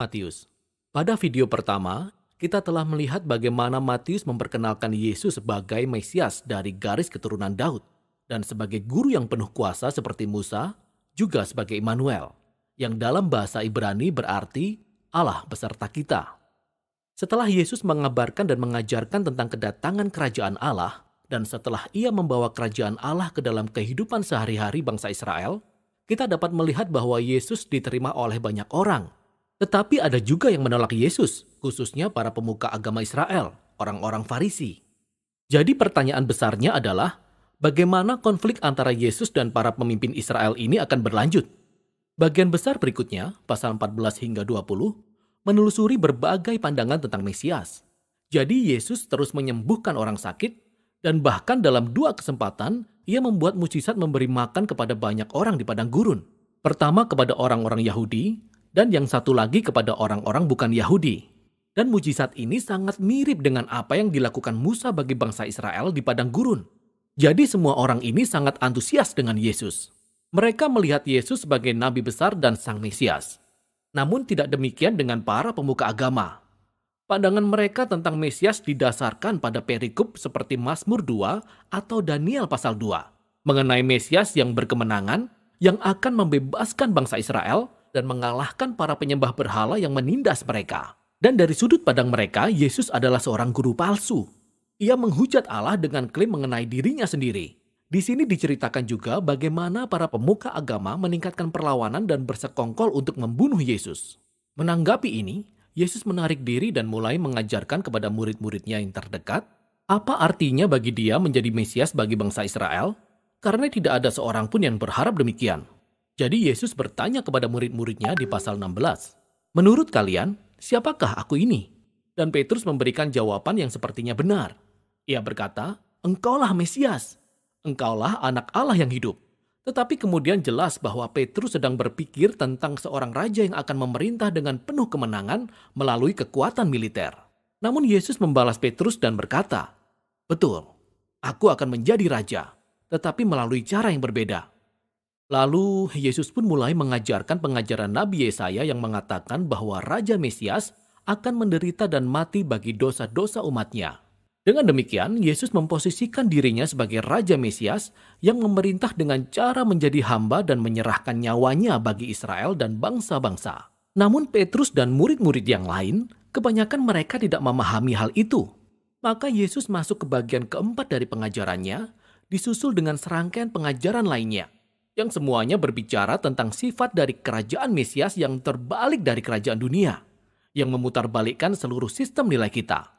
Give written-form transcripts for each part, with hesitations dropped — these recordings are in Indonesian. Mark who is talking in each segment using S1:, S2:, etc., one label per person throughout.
S1: Matius. Pada video pertama, kita telah melihat bagaimana Matius memperkenalkan Yesus sebagai Mesias dari garis keturunan Daud dan sebagai guru yang penuh kuasa seperti Musa, juga sebagai Immanuel, yang dalam bahasa Ibrani berarti Allah beserta kita. Setelah Yesus mengabarkan dan mengajarkan tentang kedatangan kerajaan Allah, dan setelah ia membawa kerajaan Allah ke dalam kehidupan sehari-hari bangsa Israel, kita dapat melihat bahwa Yesus diterima oleh banyak orang. Tetapi ada juga yang menolak Yesus, khususnya para pemuka agama Israel, orang-orang Farisi. Jadi pertanyaan besarnya adalah, bagaimana konflik antara Yesus dan para pemimpin Israel ini akan berlanjut? Bagian besar berikutnya, pasal 14 hingga 20, menelusuri berbagai pandangan tentang Mesias. Jadi Yesus terus menyembuhkan orang sakit, dan bahkan dalam 2 kesempatan, ia membuat mujizat memberi makan kepada banyak orang di padang gurun. Pertama kepada orang-orang Yahudi, dan yang satu lagi kepada orang-orang bukan Yahudi. Dan mujizat ini sangat mirip dengan apa yang dilakukan Musa bagi bangsa Israel di padang gurun. Jadi semua orang ini sangat antusias dengan Yesus. Mereka melihat Yesus sebagai nabi besar dan sang Mesias. Namun tidak demikian dengan para pemuka agama. Pandangan mereka tentang Mesias didasarkan pada perikop seperti Mazmur 2 atau Daniel pasal 2. Mengenai Mesias yang berkemenangan, yang akan membebaskan bangsa Israel dan mengalahkan para penyembah berhala yang menindas mereka. Dan dari sudut pandang mereka, Yesus adalah seorang guru palsu. Ia menghujat Allah dengan klaim mengenai dirinya sendiri. Di sini diceritakan juga bagaimana para pemuka agama meningkatkan perlawanan dan bersekongkol untuk membunuh Yesus. Menanggapi ini, Yesus menarik diri dan mulai mengajarkan kepada murid-muridnya yang terdekat, apa artinya bagi dia menjadi Mesias bagi bangsa Israel, karena tidak ada seorang pun yang berharap demikian. Jadi Yesus bertanya kepada murid-muridnya di pasal 16, "Menurut kalian, siapakah aku ini?" Dan Petrus memberikan jawaban yang sepertinya benar. Ia berkata, "Engkaulah Mesias. Engkaulah anak Allah yang hidup." Tetapi kemudian jelas bahwa Petrus sedang berpikir tentang seorang raja yang akan memerintah dengan penuh kemenangan melalui kekuatan militer. Namun Yesus membalas Petrus dan berkata, "Betul, aku akan menjadi raja, tetapi melalui cara yang berbeda." Lalu Yesus pun mulai mengajarkan pengajaran Nabi Yesaya yang mengatakan bahwa Raja Mesias akan menderita dan mati bagi dosa-dosa umatnya. Dengan demikian, Yesus memposisikan dirinya sebagai Raja Mesias yang memerintah dengan cara menjadi hamba dan menyerahkan nyawanya bagi Israel dan bangsa-bangsa. Namun Petrus dan murid-murid yang lain, kebanyakan mereka tidak memahami hal itu. Maka Yesus masuk ke bagian keempat dari pengajarannya, disusul dengan serangkaian pengajaran lainnya, yang semuanya berbicara tentang sifat dari kerajaan Mesias yang terbalik dari kerajaan dunia, yang memutarbalikkan seluruh sistem nilai kita.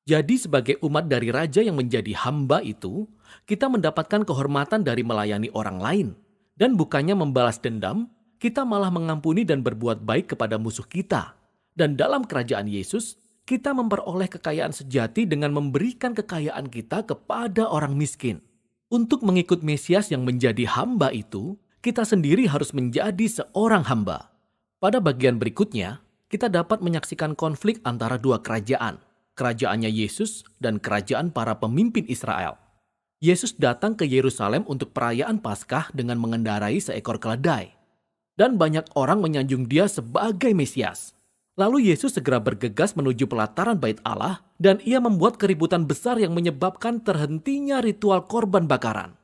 S1: Jadi sebagai umat dari raja yang menjadi hamba itu, kita mendapatkan kehormatan dari melayani orang lain. Dan bukannya membalas dendam, kita malah mengampuni dan berbuat baik kepada musuh kita. Dan dalam kerajaan Yesus, kita memperoleh kekayaan sejati dengan memberikan kekayaan kita kepada orang miskin. Untuk mengikut Mesias yang menjadi hamba itu, kita sendiri harus menjadi seorang hamba. Pada bagian berikutnya, kita dapat menyaksikan konflik antara dua kerajaan. Kerajaannya Yesus dan kerajaan para pemimpin Israel. Yesus datang ke Yerusalem untuk perayaan Paskah dengan mengendarai seekor keledai. Dan banyak orang menyanjung dia sebagai Mesias. Lalu Yesus segera bergegas menuju pelataran bait Allah dan ia membuat keributan besar yang menyebabkan terhentinya ritual korban bakaran.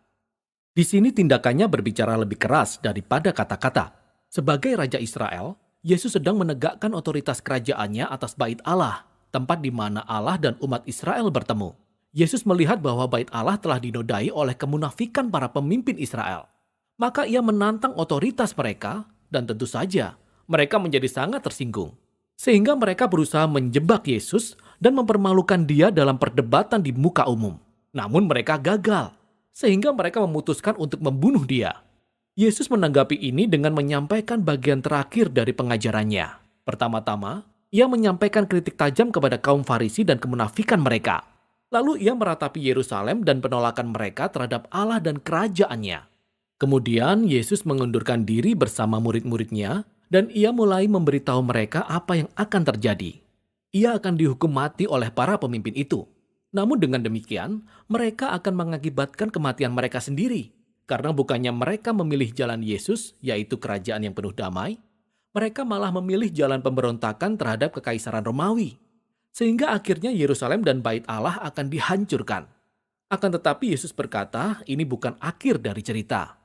S1: Di sini tindakannya berbicara lebih keras daripada kata-kata. Sebagai Raja Israel, Yesus sedang menegakkan otoritas kerajaannya atas bait Allah, tempat di mana Allah dan umat Israel bertemu. Yesus melihat bahwa bait Allah telah dinodai oleh kemunafikan para pemimpin Israel. Maka ia menantang otoritas mereka dan tentu saja mereka menjadi sangat tersinggung. Sehingga mereka berusaha menjebak Yesus dan mempermalukan dia dalam perdebatan di muka umum. Namun mereka gagal, sehingga mereka memutuskan untuk membunuh dia. Yesus menanggapi ini dengan menyampaikan bagian terakhir dari pengajarannya. Pertama-tama, ia menyampaikan kritik tajam kepada kaum Farisi dan kemunafikan mereka. Lalu ia meratapi Yerusalem dan penolakan mereka terhadap Allah dan kerajaannya. Kemudian Yesus mengundurkan diri bersama murid-muridnya dan ia mulai memberitahu mereka apa yang akan terjadi. Ia akan dihukum mati oleh para pemimpin itu. Namun dengan demikian, mereka akan mengakibatkan kematian mereka sendiri. Karena bukannya mereka memilih jalan Yesus, yaitu kerajaan yang penuh damai, Mereka malah memilih jalan pemberontakan terhadap kekaisaran Romawi. Sehingga akhirnya Yerusalem dan Bait Allah akan dihancurkan. Akan tetapi Yesus berkata, ini bukan akhir dari cerita.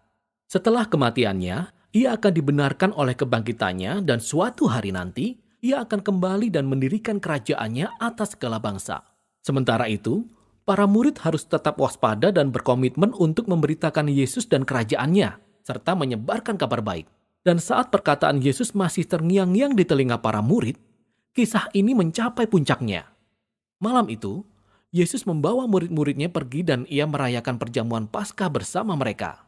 S1: Setelah kematiannya, ia akan dibenarkan oleh kebangkitannya dan suatu hari nanti, ia akan kembali dan mendirikan kerajaannya atas segala bangsa. Sementara itu, para murid harus tetap waspada dan berkomitmen untuk memberitakan Yesus dan kerajaannya, serta menyebarkan kabar baik. Dan saat perkataan Yesus masih terngiang-ngiang di telinga para murid, kisah ini mencapai puncaknya. Malam itu, Yesus membawa murid-muridnya pergi dan ia merayakan perjamuan Paskah bersama mereka.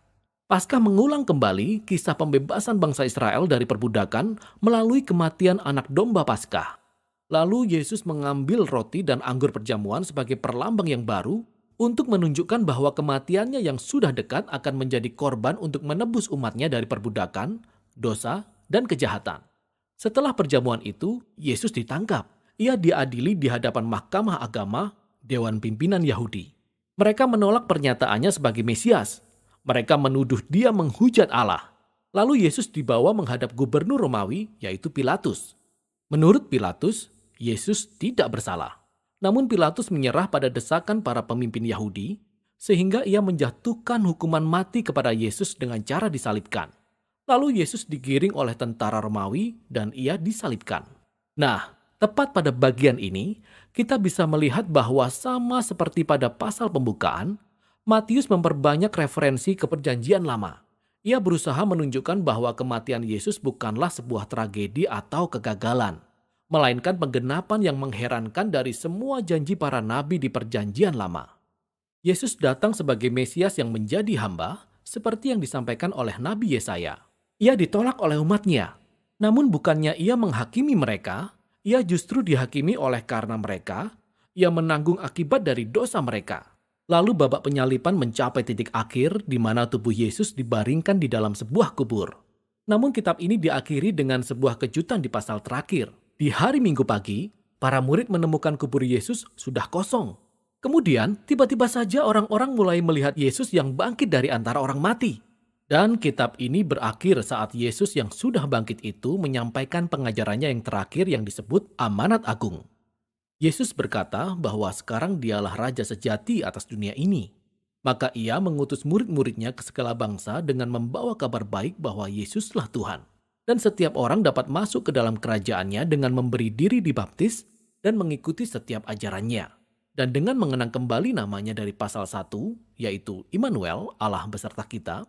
S1: Paskah mengulang kembali kisah pembebasan bangsa Israel dari perbudakan melalui kematian anak domba Paskah. Lalu Yesus mengambil roti dan anggur perjamuan sebagai perlambang yang baru untuk menunjukkan bahwa kematiannya yang sudah dekat akan menjadi korban untuk menebus umatnya dari perbudakan, dosa, dan kejahatan. Setelah perjamuan itu, Yesus ditangkap. Ia diadili di hadapan mahkamah agama, Dewan Pimpinan Yahudi. Mereka menolak pernyataannya sebagai Mesias. Mereka menuduh dia menghujat Allah. Lalu Yesus dibawa menghadap gubernur Romawi, yaitu Pilatus. Menurut Pilatus, Yesus tidak bersalah. Namun Pilatus menyerah pada desakan para pemimpin Yahudi, sehingga ia menjatuhkan hukuman mati kepada Yesus dengan cara disalibkan. Lalu Yesus digiring oleh tentara Romawi dan ia disalibkan. Nah, tepat pada bagian ini, kita bisa melihat bahwa sama seperti pada pasal pembukaan, Matius memperbanyak referensi ke Perjanjian Lama. Ia berusaha menunjukkan bahwa kematian Yesus bukanlah sebuah tragedi atau kegagalan, melainkan penggenapan yang mengherankan dari semua janji para nabi di Perjanjian Lama. Yesus datang sebagai Mesias yang menjadi hamba, seperti yang disampaikan oleh Nabi Yesaya. Ia ditolak oleh umatnya, namun bukannya ia menghakimi mereka, ia justru dihakimi oleh karena mereka, ia menanggung akibat dari dosa mereka. Lalu babak penyaliban mencapai titik akhir di mana tubuh Yesus dibaringkan di dalam sebuah kubur. Namun kitab ini diakhiri dengan sebuah kejutan di pasal terakhir. Di hari Minggu pagi, para murid menemukan kubur Yesus sudah kosong. Kemudian, tiba-tiba saja orang-orang mulai melihat Yesus yang bangkit dari antara orang mati. Dan kitab ini berakhir saat Yesus yang sudah bangkit itu menyampaikan pengajarannya yang terakhir yang disebut amanat agung. Yesus berkata bahwa sekarang dialah Raja sejati atas dunia ini. Maka ia mengutus murid-muridnya ke segala bangsa dengan membawa kabar baik bahwa Yesuslah Tuhan. Dan setiap orang dapat masuk ke dalam kerajaannya dengan memberi diri dibaptis dan mengikuti setiap ajarannya. Dan dengan mengenang kembali namanya dari pasal 1, yaitu Immanuel, Allah beserta kita,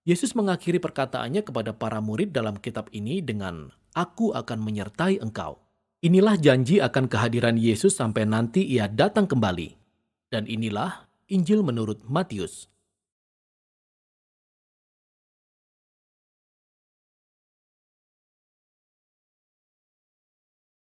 S1: Yesus mengakhiri perkataannya kepada para murid dalam kitab ini dengan, "Aku akan menyertai engkau." Inilah janji akan kehadiran Yesus sampai nanti ia datang kembali. Dan inilah Injil menurut Matius.